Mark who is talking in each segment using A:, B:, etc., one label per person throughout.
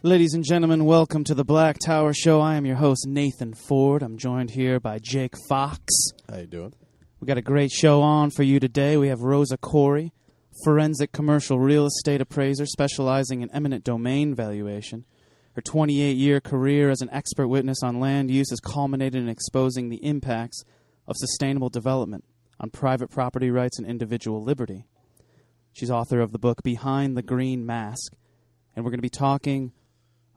A: Ladies and gentlemen, welcome to the Black Tower Show. I am your host, Nathan Ford. I'm joined here by Jake Fox.
B: How you doing?
A: We got a great show on for you today. We have Rosa Korie, forensic commercial real estate appraiser specializing in eminent domain valuation. Her 28-year career as an expert witness on land use has culminated in exposing the impacts of sustainable development on private property rights and individual liberty. She's author of the book Behind the Green Mask, and we're going to be talking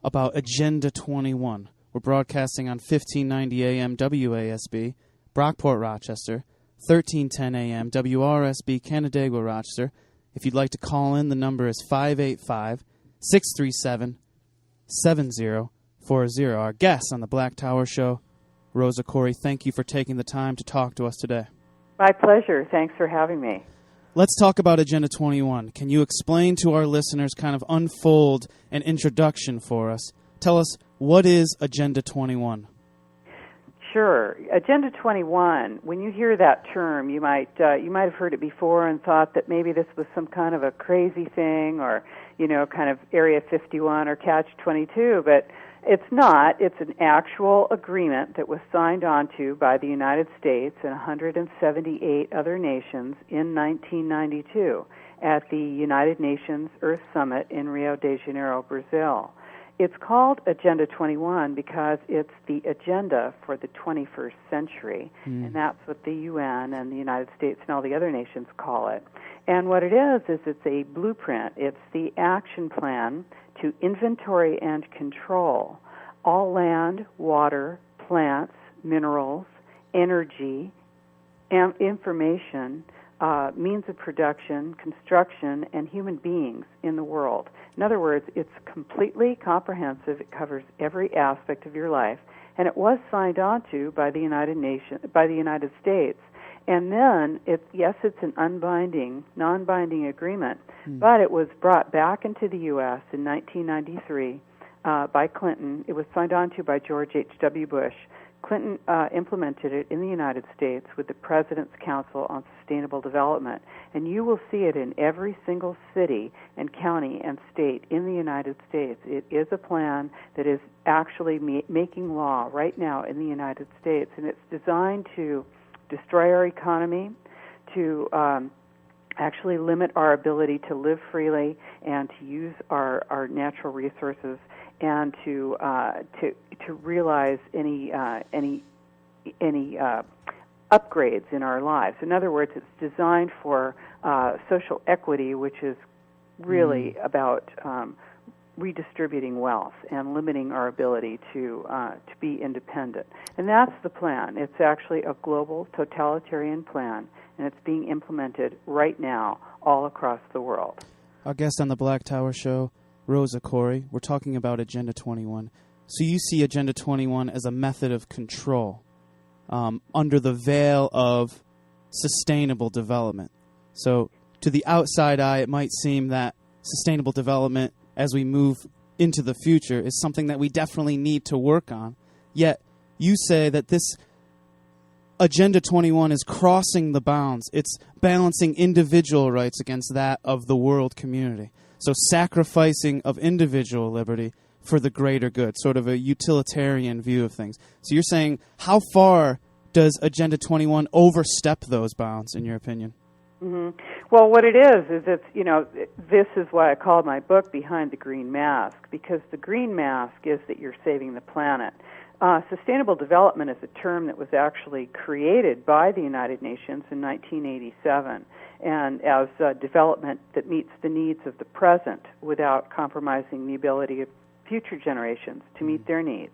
A: about Agenda 21. We're broadcasting on 1590 AM WASB, Brockport, Rochester, 1310 AM WRSB, Canandaigua, Rochester. If you'd like to call in, the number is 585-637-7040. Our guest on the Black Tower Show, Rosa Korie, thank you for taking the time to talk to us today.
C: My pleasure. Thanks for having me.
A: Let's talk about Agenda 21. Can you explain to our listeners, kind of unfold an introduction for us? Tell us, what is Agenda 21?
C: Sure. Agenda 21, when you hear that term, you might have heard it before and thought that maybe this was some kind of a crazy thing or, kind of Area 51 or Catch 22, but it's not. It's an actual agreement that was signed onto by the United States and 178 other nations in 1992 at the United Nations Earth Summit in Rio de Janeiro, Brazil. It's called Agenda 21 because it's the agenda for the 21st century, and that's what the UN and the United States and all the other nations call it. And what it is it's a blueprint. It's the action plan to inventory and control all land, water, plants, minerals, energy, and information, means of production, construction, and human beings in the world. In other words, it's completely comprehensive. It covers every aspect of your life, and it was signed onto by the United States. And then, it's an non-binding agreement, but it was brought back into the U.S. in 1993 by Clinton. It was signed onto by George H.W. Bush. Clinton implemented it in the United States with the President's Council on Sustainable Development, and you will see it in every single city and county and state in the United States. It is a plan that is actually making law right now in the United States, and it's designed to destroy our economy, to actually limit our ability to live freely and to use our natural resources, and to realize any upgrades in our lives. In other words, it's designed for social equity, which is really about redistributing wealth and limiting our ability to be independent. And that's the plan. It's actually a global totalitarian plan, and it's being implemented right now all across the world.
A: Our guest on the Black Tower Show, Rosa Korie. We're talking about Agenda 21. So you see Agenda 21 as a method of control under the veil of sustainable development. So to the outside eye, it might seem that sustainable development as we move into the future is something that we definitely need to work on. Yet you say that this Agenda 21 is crossing the bounds. It's balancing individual rights against that of the world community. So sacrificing of individual liberty for the greater good, sort of a utilitarian view of things. So you're saying, how far does Agenda 21 overstep those bounds, in your opinion?
C: Mm-hmm. Well, what it is it's, this is why I called my book Behind the Green Mask, because the green mask is that you're saving the planet. Sustainable development is a term that was actually created by the United Nations in 1987, and as development that meets the needs of the present without compromising the ability of future generations to meet their needs.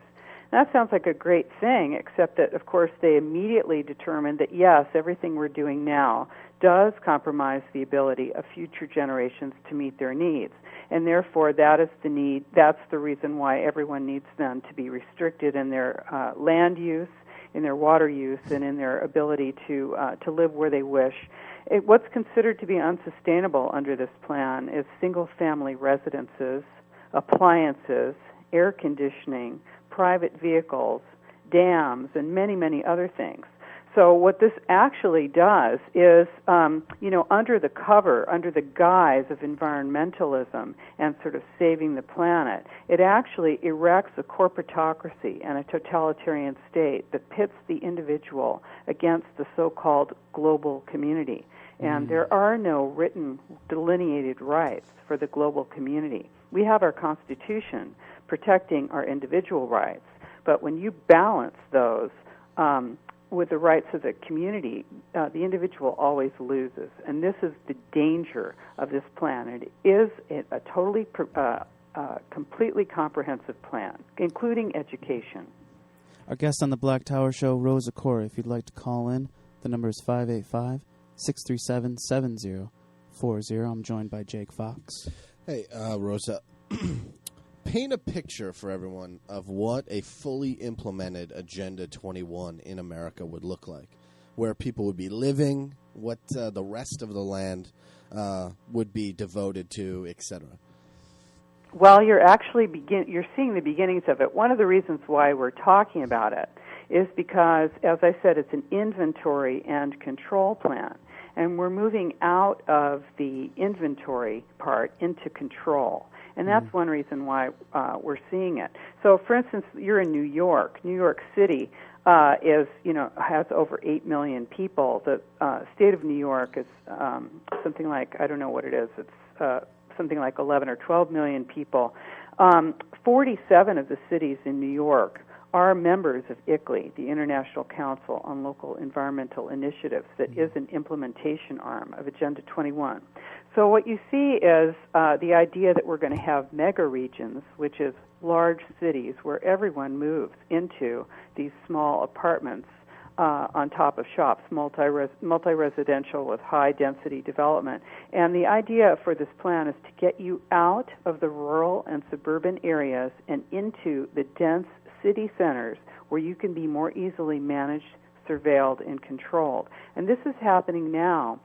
C: That sounds like a great thing, except that, of course, they immediately determined that, yes, everything we're doing now does compromise the ability of future generations to meet their needs. And therefore, that is the need. That's the reason why everyone needs them to be restricted in their land use, in their water use, and in their ability to live where they wish. What's considered to be unsustainable under this plan is single-family residences, appliances, air conditioning, private vehicles, dams, and many, many other things. so what this actually does is, under the cover, under the guise of environmentalism and sort of saving the planet, it actually erects a corporatocracy and a totalitarian state that pits the individual against the so-called global community. And there are no written, delineated rights for the global community. We have our Constitution protecting our individual rights, but when you balance those with the rights of the community, the individual always loses. And this is the danger of this plan. It is a totally, completely comprehensive plan, including education.
A: Our guest on the Black Tower Show, Rosa Korie. If you'd like to call in, the number is 585-637-7040. I'm joined by Jake Fox.
B: Hey, Rosa. Paint a picture for everyone of what a fully implemented Agenda 21 in America would look like, where people would be living, what the rest of the land would be devoted to, etc.
C: Well, you're actually you're seeing the beginnings of it. One of the reasons why we're talking about it is because, as I said, it's an inventory and control plan, and we're moving out of the inventory part into control. And that's one reason why we're seeing it. So, for instance, you're in New York. New York City has over 8 million people. The state of New York is something like, I don't know what it is. It's something like 11 or 12 million people. 47 of the cities in New York are members of ICLEI, the International Council on Local Environmental Initiatives, that is an implementation arm of Agenda 21. So what you see is the idea that we're going to have mega regions, which is large cities where everyone moves into these small apartments on top of shops, multi-residential with high-density development. And the idea for this plan is to get you out of the rural and suburban areas and into the dense city centers where you can be more easily managed, surveilled, and controlled. And this is happening now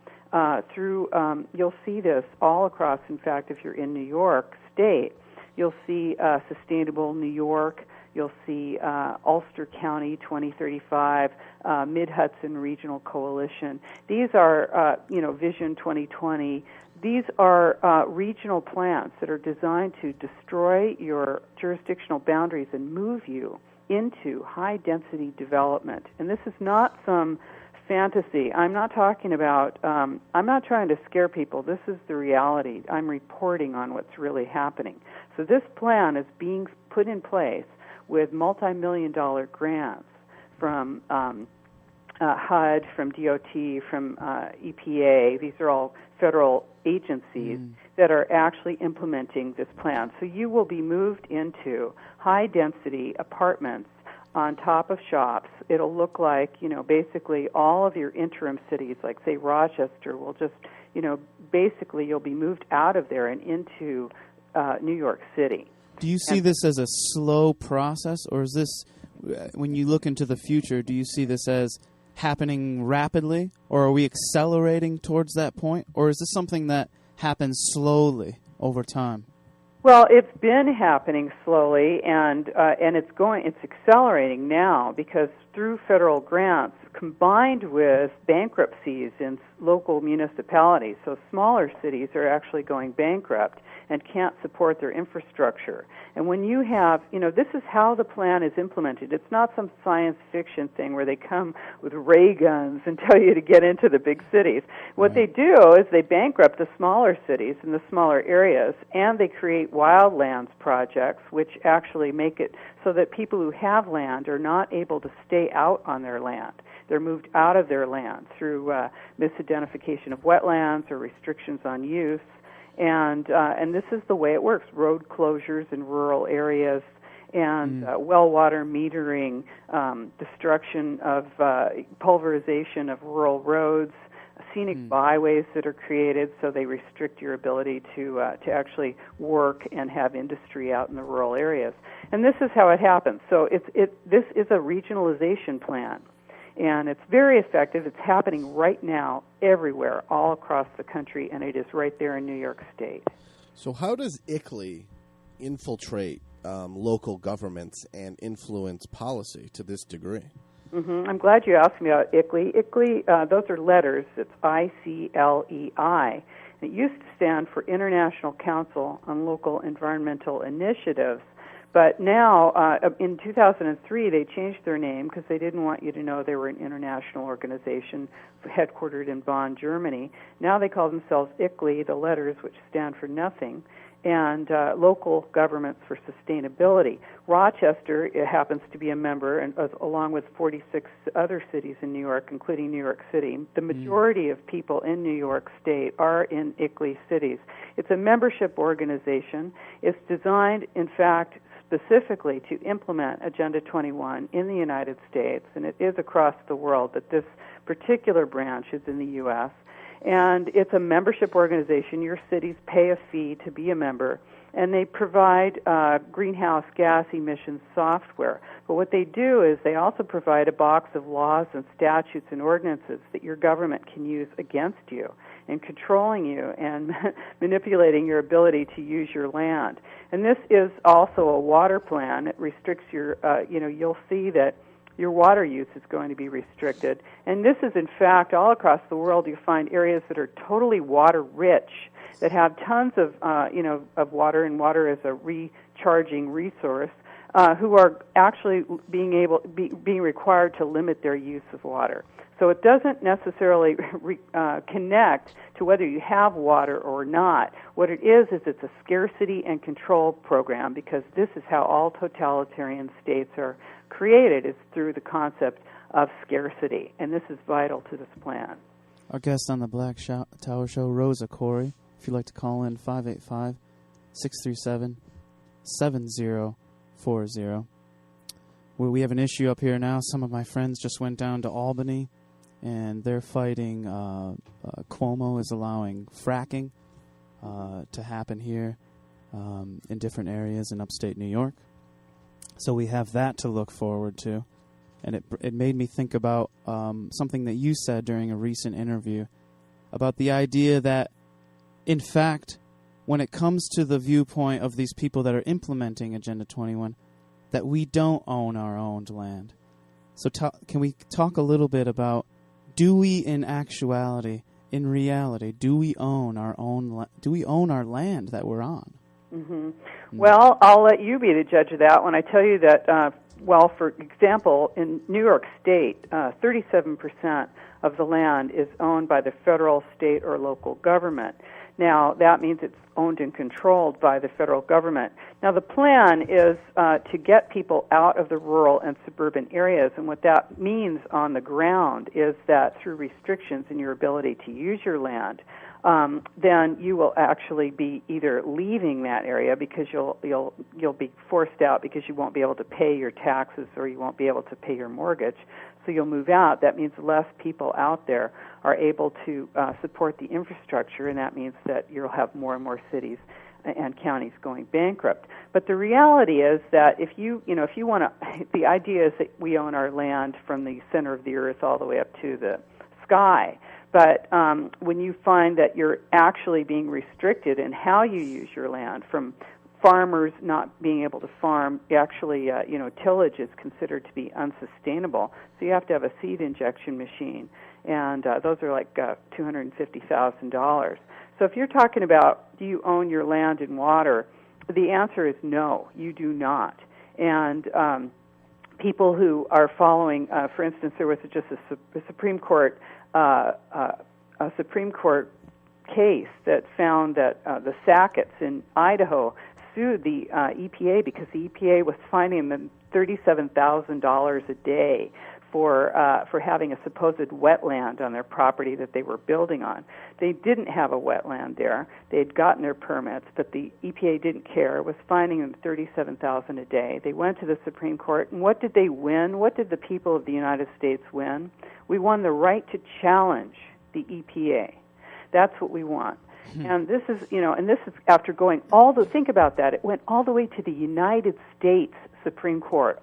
C: you'll see this all across. In fact, if you're in New York State, you'll see Sustainable New York. You'll see Ulster County 2035, Mid-Hudson Regional Coalition. These are, Vision 2020. These are regional plans that are designed to destroy your jurisdictional boundaries and move you into high-density development. And this is not some fantasy. I'm not talking about, I'm not trying to scare people. This is the reality. I'm reporting on what's really happening. So this plan is being put in place with multi-million-dollar grants from HUD, from DOT, from EPA. These are all federal agencies that are actually implementing this plan. So you will be moved into high-density apartments on top of shops. It'll look like, basically all of your interim cities, like, say, Rochester, will just, basically you'll be moved out of there and into New York City.
A: Do you see this as a slow process, or is this, when you look into the future, do you see this as happening rapidly, or are we accelerating towards that point, or is this something that happens slowly over time?
C: Well, it's been happening slowly, and it's accelerating now because through federal grants combined with bankruptcies in local municipalities, so smaller cities are actually going bankrupt and can't support their infrastructure. And when you have, this is how the plan is implemented. It's not some science fiction thing where they come with ray guns and tell you to get into the big cities. What they do is they bankrupt the smaller cities and the smaller areas, and they create wildlands projects, which actually make it so that people who have land are not able to stay out on their land. They're moved out of their land through misidentification of wetlands or restrictions on use. And this is the way it works: road closures in rural areas, and well water metering, destruction of pulverization of rural roads, scenic byways that are created so they restrict your ability to actually work and have industry out in the rural areas. And this is how it happens. So this is a regionalization plan. And it's very effective. It's happening right now everywhere, all across the country, and it is right there in New York State.
B: So how does ICLEI infiltrate local governments and influence policy to this degree?
C: I'm glad you asked me about ICLEI. ICLEI, those are letters. It's ICLEI. It used to stand for International Council on Local Environmental Initiatives. But now, in 2003, they changed their name because they didn't want you to know they were an international organization headquartered in Bonn, Germany. Now they call themselves ICLEI, the letters which stand for nothing, and Local Governments for Sustainability. Rochester, it happens to be a member, and along with 46 other cities in New York, including New York City. The majority of people in New York State are in ICLEI cities. It's a membership organization. It's designed, in fact, specifically to implement Agenda 21 in the United States, and it is across the world, but this particular branch is in the U.S., and it's a membership organization. Your cities pay a fee to be a member, and they provide greenhouse gas emissions software. But what they do is they also provide a box of laws and statutes and ordinances that your government can use against you and controlling you and manipulating your ability to use your land. And this is also a water plan. It restricts your, you'll see that your water use is going to be restricted. And this is, in fact, all across the world, you find areas that are totally water-rich, that have tons of, of water, and water is a recharging resource, who are actually being required to limit their use of water. So it doesn't necessarily connect to whether you have water or not. What it is it's a scarcity and control program, because this is how all totalitarian states are created, is through the concept of scarcity, and this is vital to this plan.
A: Our guest on the Black Tower Show, Rosa Korie. If you'd like to call in, 585-637-7040. Well, we have an issue up here now. Some of my friends just went down to Albany, and they're fighting. Cuomo is allowing fracking to happen here in different areas in upstate New York. So we have that to look forward to. And it made me think about something that you said during a recent interview about the idea that, in fact, when it comes to the viewpoint of these people that are implementing Agenda 21, that we don't own our own land. So can we talk a little bit about, do we in actuality, in reality, do we own our land that we're on?
C: Mm-hmm. Well, I'll let you be the judge of that when I tell you that, for example, in New York State, 37% of the land is owned by the federal, state, or local government. Now, that means it's owned and controlled by the federal government. Now, the plan is to get people out of the rural and suburban areas, and what that means on the ground is that through restrictions in your ability to use your land, then you will actually be either leaving that area because you'll be forced out because you won't be able to pay your taxes or you won't be able to pay your mortgage. So you'll move out. That means less people out there are able to support the infrastructure, and that means that you'll have more and more cities and counties going bankrupt. But the reality is that if you want to, the idea is that we own our land from the center of the earth all the way up to the sky. But when you find that you're actually being restricted in how you use your land, from farmers not being able to farm, actually, tillage is considered to be unsustainable. So you have to have a seed injection machine, and those are like $250,000. So if you're talking about, do you own your land and water, the answer is no, you do not. And people who are following, for instance, there was just a Supreme Court case that found that the Sacketts in Idaho sued the EPA because the EPA was fining them $37,000 a day for having a supposed wetland on their property that they were building on. They didn't have a wetland there. They had gotten their permits, but the EPA didn't care. It was fining them $37,000 a day. They went to the Supreme Court, and what did they win? What did the people of the United States win? We won the right to challenge the EPA. That's what we want. And this is, after going think about that, it went all the way to the United States Supreme Court.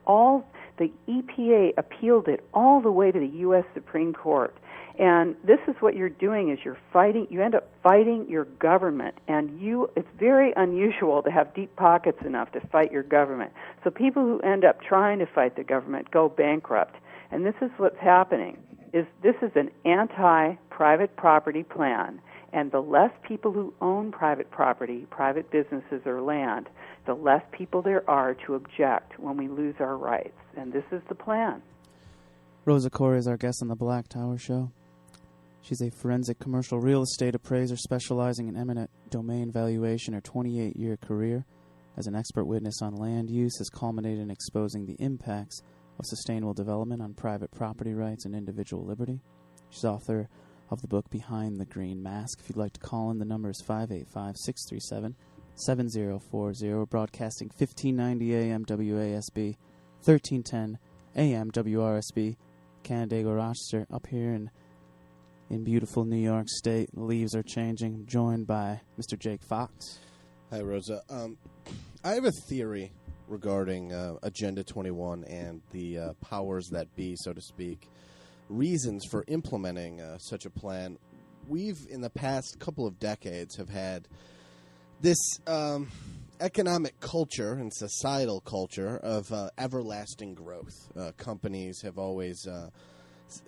C: The EPA appealed it all the way to the U.S. Supreme Court. And this is what you're doing, is you end up fighting your government, and it's very unusual to have deep pockets enough to fight your government. So people who end up trying to fight the government go bankrupt. And this is what's happening. This is an anti-private property plan. And the less people who own private property, private businesses or land, the less people there are to object when we lose our rights. And this is the plan.
A: Rosa Korie is our guest on the Black Tower Show. She's a forensic commercial real estate appraiser specializing in eminent domain valuation. Her 28-year career as an expert witness on land use has culminated in exposing the impacts of sustainable development on private property rights and individual liberty. She's author of the book Behind the Green Mask. If you'd like to call in, the number is 585-637-7040. Broadcasting 1590 AM WASB, 1310 AM WRSB, Canandaigua, Rochester, up here in beautiful New York State. The leaves are changing. Joined by Mr. Jake Fox.
B: Hi, Rosa. I have a theory regarding Agenda 21 and the powers that be, so to speak, reasons for implementing such a plan. We've, in the past couple of decades, have had this economic culture and societal culture of everlasting growth. Companies have always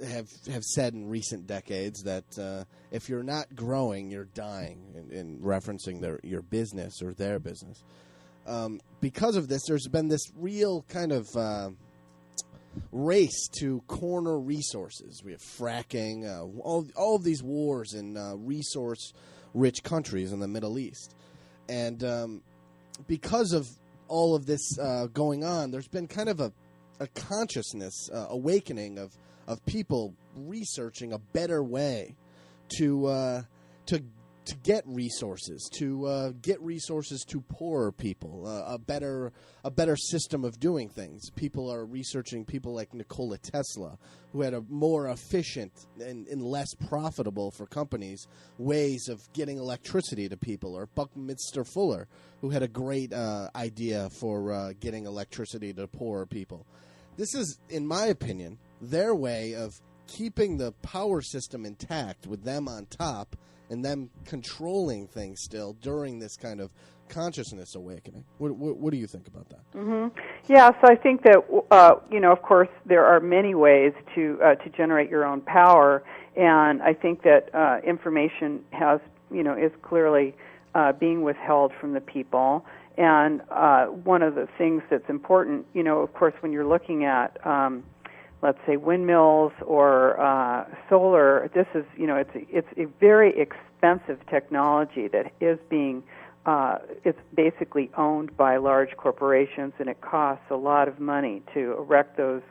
B: have said in recent decades that if you're not growing, you're dying, in referencing your business or their business. Because of this, there's been this real kind of race to corner resources. We have fracking, all of these wars in resource-rich countries in the Middle East. And because of all of this going on, there's been kind of a consciousness awakening of people researching a better way to get resources, to poorer people, a better system of doing things. People are researching people like Nikola Tesla, who had a more efficient and less profitable for companies ways of getting electricity to people, or Buckminster Fuller, who had a great idea for getting electricity to poorer people. This is, in my opinion, their way of keeping the power system intact with them on top and them controlling things still during this kind of consciousness awakening. What do you think about that?
C: Mm-hmm. Yeah, so I think that, of course, there are many ways to generate your own power, and I think that information is clearly being withheld from the people. And one of the things that's important, of course, when you're looking at let's say windmills or solar, this is, it's a very expensive technology that is being, it's basically owned by large corporations, and it costs a lot of money to erect those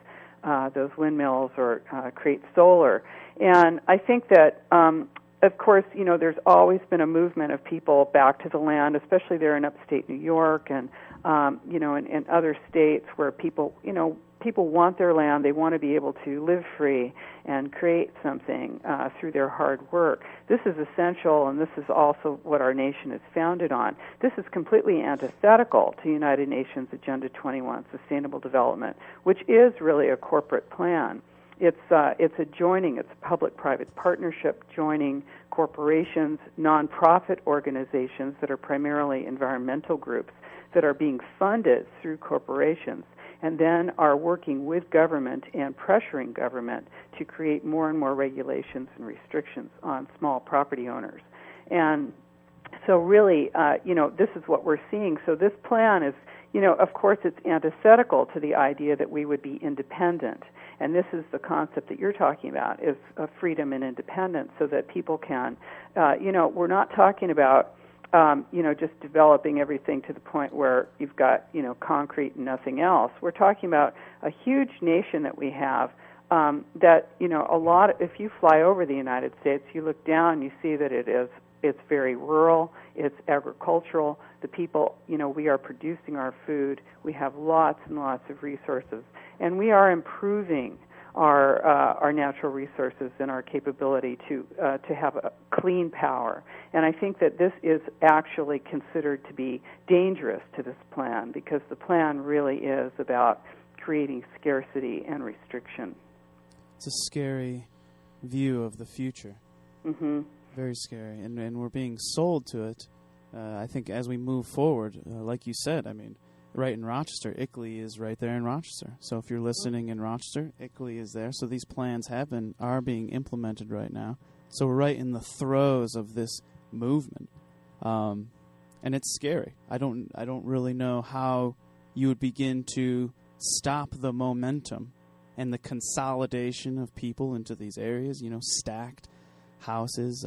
C: windmills or create solar. And I think that, of course, there's always been a movement of people back to the land, especially there in upstate New York and, in other states where people want their land. They want to be able to live free and create something through their hard work. This is essential, and this is also what our nation is founded on. This is completely antithetical to United Nations Agenda 21, Sustainable Development, which is really a corporate plan. It's a public-private partnership joining corporations, nonprofit organizations that are primarily environmental groups that are being funded through corporations, and then are working with government and pressuring government to create more and more regulations and restrictions on small property owners. And so really, this is what we're seeing. So this plan is, of course, it's antithetical to the idea that we would be independent. And this is the concept that you're talking about, is freedom and independence, so that people can, we're not talking about, just developing everything to the point where you've got, concrete and nothing else. We're talking about a huge nation that we have that, if you fly over the United States, you look down, you see that it's very rural, it's agricultural. The people, we are producing our food. We have lots and lots of resources, and we are improving our natural resources and our capability to have a clean power. And I think that this is actually considered to be dangerous to this plan, because the plan really is about creating scarcity and restriction.
A: It's a scary view of the future.
C: Mm-hmm.
A: Very scary, and we're being sold to it. I think as we move forward, like you said, right in Rochester. ICLEI is right there in Rochester. So if you're listening in Rochester, ICLEI is there. So these plans are being implemented right now. So we're right in the throes of this movement, and it's scary. I don't really know how you would begin to stop the momentum and the consolidation of people into these areas. Stacked houses.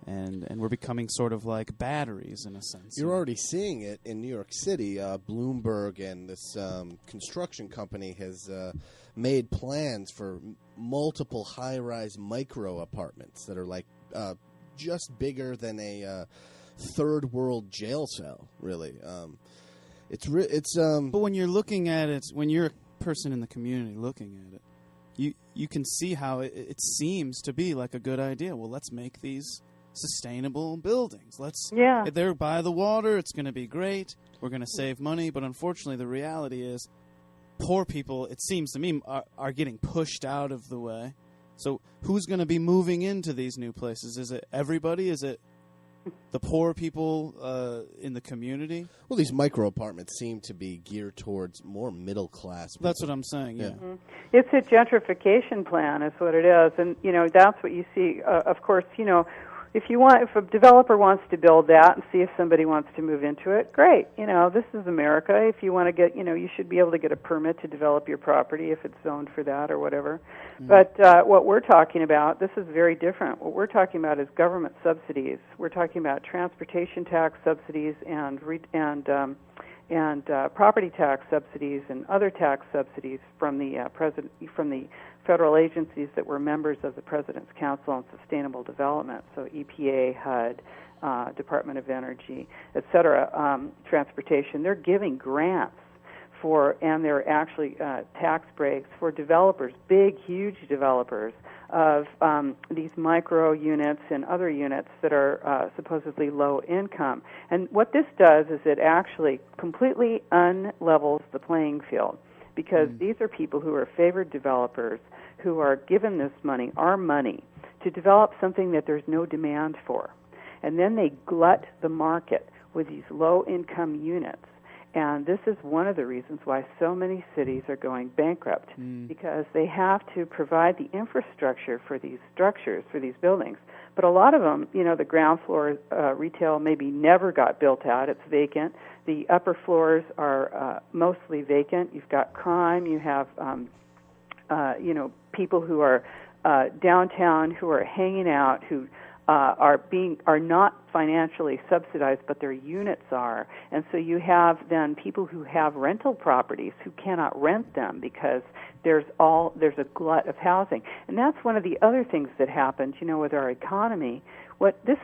A: And we're becoming sort of like batteries in a sense.
B: You're already seeing it in New York City. Bloomberg and this construction company has made plans for multiple high-rise micro apartments that are like just bigger than a third world jail cell. Really,
A: But when you're looking at it, when you're a person in the community looking at it, you can see how it seems to be like a good idea. Well, let's make these sustainable buildings. They're by the water. It's going to be great. We're going to save money. But unfortunately, the reality is poor people, it seems to me, are getting pushed out of the way. So who's going to be moving into these new places? Is it everybody? Is it the poor people in the community?
B: Well, these micro apartments seem to be geared towards more middle class people.
A: That's what I'm saying, yeah.
C: Mm-hmm. It's a gentrification plan is what it is. And, that's what you see. Of course, if a developer wants to build that and see if somebody wants to move into it, great. This is America. If you want to get, you should be able to get a permit to develop your property if it's zoned for that or whatever. Mm-hmm. But what we're talking about, this is very different. What we're talking about is government subsidies. We're talking about transportation tax subsidies and property tax subsidies and other tax subsidies from the federal agencies that were members of the President's Council on Sustainable Development, so EPA, HUD, Department of Energy, et cetera, transportation. They're giving grants and they're actually tax breaks for developers, big, huge developers of these micro units and other units that are supposedly low income. And what this does is it actually completely unlevels the playing field, because these are people who are favored developers who are given this money, our money, to develop something that there's no demand for. And then they glut the market with these low-income units. And this is one of the reasons why so many cities are going bankrupt, because they have to provide the infrastructure for these structures, for these buildings. But a lot of them, the ground floor retail maybe never got built out. It's vacant. The upper floors are mostly vacant. You've got crime. You have, people who are downtown who are hanging out, who are not financially subsidized, but their units are. And so you have then people who have rental properties who cannot rent them because there's a glut of housing. And that's one of the other things that happened, with our economy. What this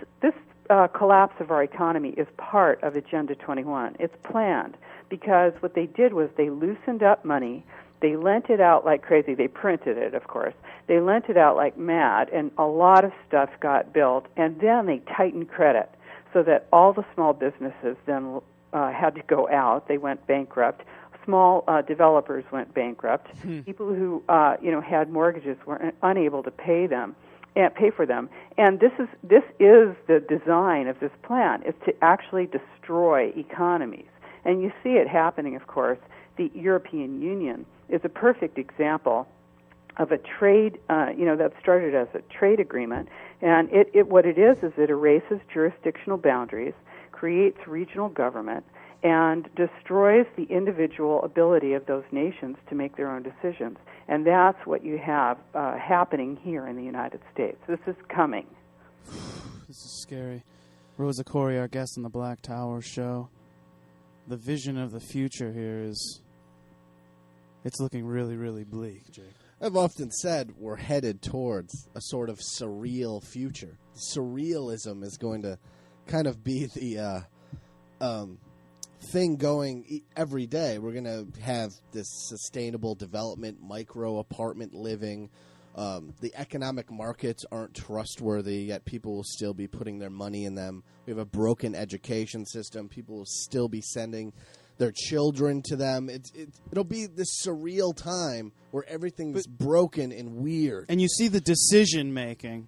C: collapse of our economy is part of Agenda 21. It's planned, because what they did was they loosened up money. They lent it out like crazy. They printed it, of course. They lent it out like mad, and a lot of stuff got built. And then they tightened credit so that all the small businesses then had to go out. They went bankrupt. Small developers went bankrupt. People who had mortgages were unable to pay for them. And this is the design of this plan, is to actually destroy economies. And you see it happening, of course. The European Union is a perfect example of a trade, that started as a trade agreement. And what it is it erases jurisdictional boundaries, creates regional government, and destroys the individual ability of those nations to make their own decisions. And that's what you have happening here in the United States. This is coming.
A: This is scary. Rosa Korie, our guest on the Black Tower show. The vision of the future here it's looking really, really bleak, Jake.
B: I've often said we're headed towards a sort of surreal future. Surrealism is going to kind of be the thing going every day. We're going to have this sustainable development, micro apartment living. The economic markets aren't trustworthy, yet people will still be putting their money in them. We have a broken education system. People will still be sending their children to them. It'll be this surreal time where everything's broken and weird.
A: And you see the decision making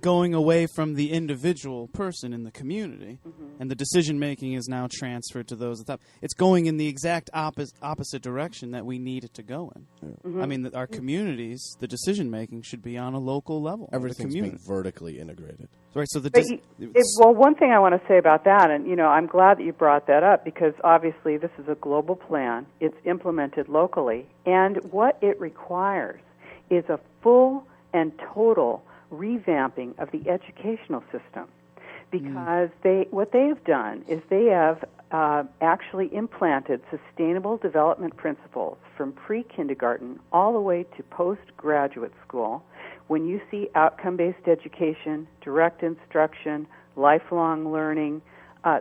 A: going away from the individual person in the community, and the decision-making is now transferred to those at the top. It's going in the exact opposite direction that we need it to go in. I mean, our communities, the decision-making should be on a local level.
B: Everything's being vertically integrated.
A: Right, so
C: well, one thing I want to say about that, and I'm glad that you brought that up, because obviously this is a global plan. It's implemented locally, and what it requires is a full and total revamping of the educational system, because what they have done is they have actually implanted sustainable development principles from pre-kindergarten all the way to postgraduate school. When you see outcome-based education, direct instruction, lifelong learning,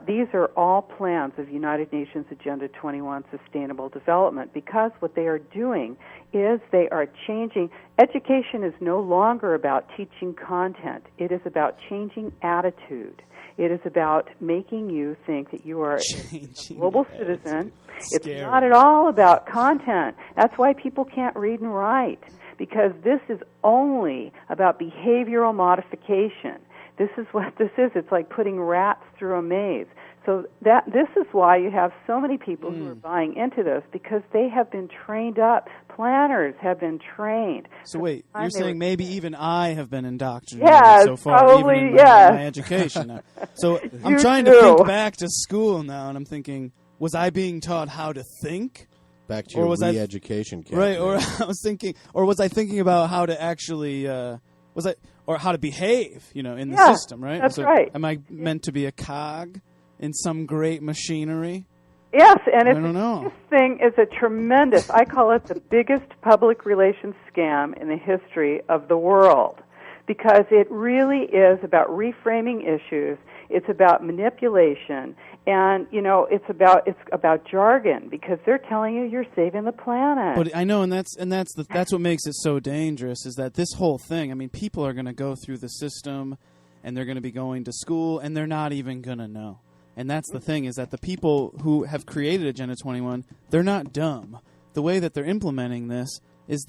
C: these are all plans of United Nations Agenda 21 Sustainable Development, because what they are doing is they are changing. Education is no longer about teaching content. It is about changing attitude. It is about making you think that you are a global citizen. It's not at all about content. That's why people can't read and write, because this is only about behavioral modification. This is what this is. It's like putting rats through a maze. So this is why you have so many people who are buying into this, because they have been trained up. Planners have been trained.
A: So wait, you're saying maybe even I have been indoctrinated so far,
C: probably,
A: even in my education now. So I'm trying to think back to school now, and I'm thinking, was I being taught how to think?
B: Back to your re-education camp.
A: Right, or I was thinking, or was I thinking about how to actually, or how to behave, in the system, right?
C: That's right.
A: Am I meant to be a cog in some great machinery?
C: Yes, and
A: this
C: thing is a tremendous, I call it the biggest public relations scam in the history of the world, because it really is about reframing issues. It's about manipulation, and it's about jargon, because they're telling you you're saving the planet.
A: But I know, and that's what makes it so dangerous, is that this whole thing. I mean, people are going to go through the system, and they're going to be going to school, and they're not even going to know. And that's the thing, is that the people who have created Agenda 21, they're not dumb. The way that they're implementing this is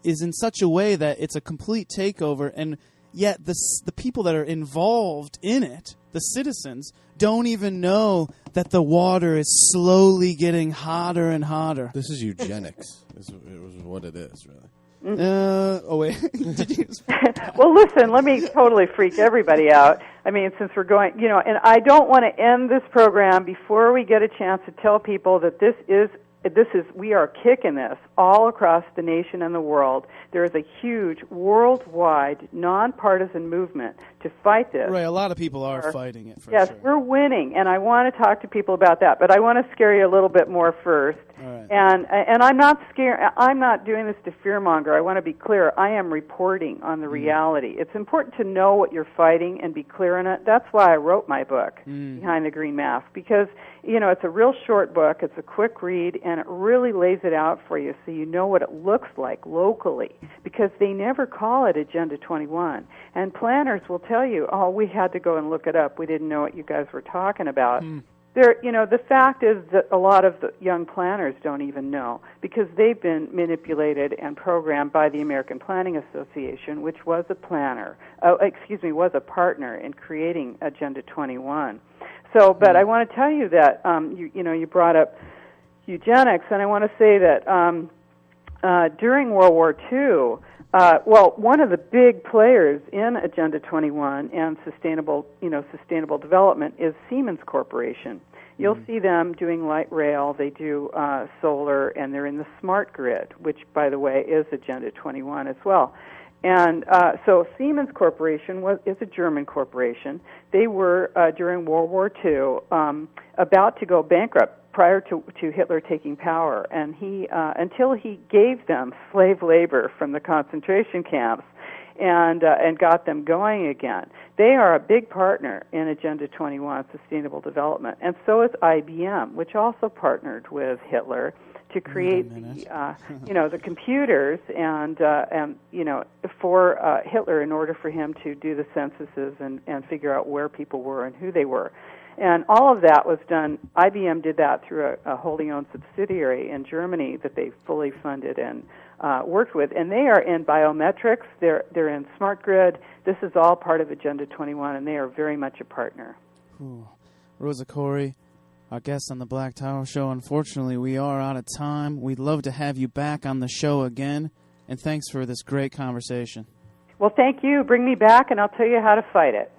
A: in such a way that it's a complete takeover, and yet the people that are involved in it, the citizens, don't even know that the water is slowly getting hotter and hotter.
B: This is eugenics. It was what it is, really.
A: Oh, wait. Did you
C: Well, listen, let me totally freak everybody out. I mean, since we're going, and I don't want to end this program before we get a chance to tell people that we are kicking this all across the nation and the world. There is a huge worldwide nonpartisan movement to fight this.
A: Right, a lot of people are fighting it, for
C: yes,
A: sure.
C: we're winning, and I want to talk to people about that, but I want to scare you a little bit more first.
A: All right.
C: And I'm not scared. I'm not doing this to fearmonger. I want to be clear. I am reporting on the reality. It's important to know what you're fighting and be clear on it. That's why I wrote my book, Behind the Green Mask, because it's a real short book. It's a quick read, and it really lays it out for you so you know what it looks like locally, because they never call it Agenda 21. And planners will tell you, oh, we had to go and look it up. We didn't know what you guys were talking about. The fact is that a lot of the young planners don't even know, because they've been manipulated and programmed by the American Planning Association, which was a was a partner in creating Agenda 21. So, but I want to tell you that you brought up eugenics, and I want to say that during World War II, one of the big players in Agenda 21 and sustainable development is Siemens Corporation. You'll see them doing light rail. They do solar, and they're in the smart grid, which, by the way, is Agenda 21 as well. And so Siemens Corporation is a German corporation. They were, during World War II, about to go bankrupt prior to Hitler taking power, and he until he gave them slave labor from the concentration camps and got them going again. They are a big partner in Agenda 21 Sustainable Development, and so is IBM, which also partnered with Hitler to create the computers and for Hitler, in order for him to do the censuses and figure out where people were and who they were. And all of that was done. IBM did that through a wholly owned subsidiary in Germany that they fully funded and worked with, and they are in biometrics. They're in smart grid. This is all part of Agenda 21, and they are very much a partner.
A: Ooh. Rosa Korie, our guest on the Black Tower Show. Unfortunately, we are out of time. We'd love to have you back on the show again, and thanks for this great conversation.
C: Well, thank you. Bring me back, and I'll tell you how to fight it.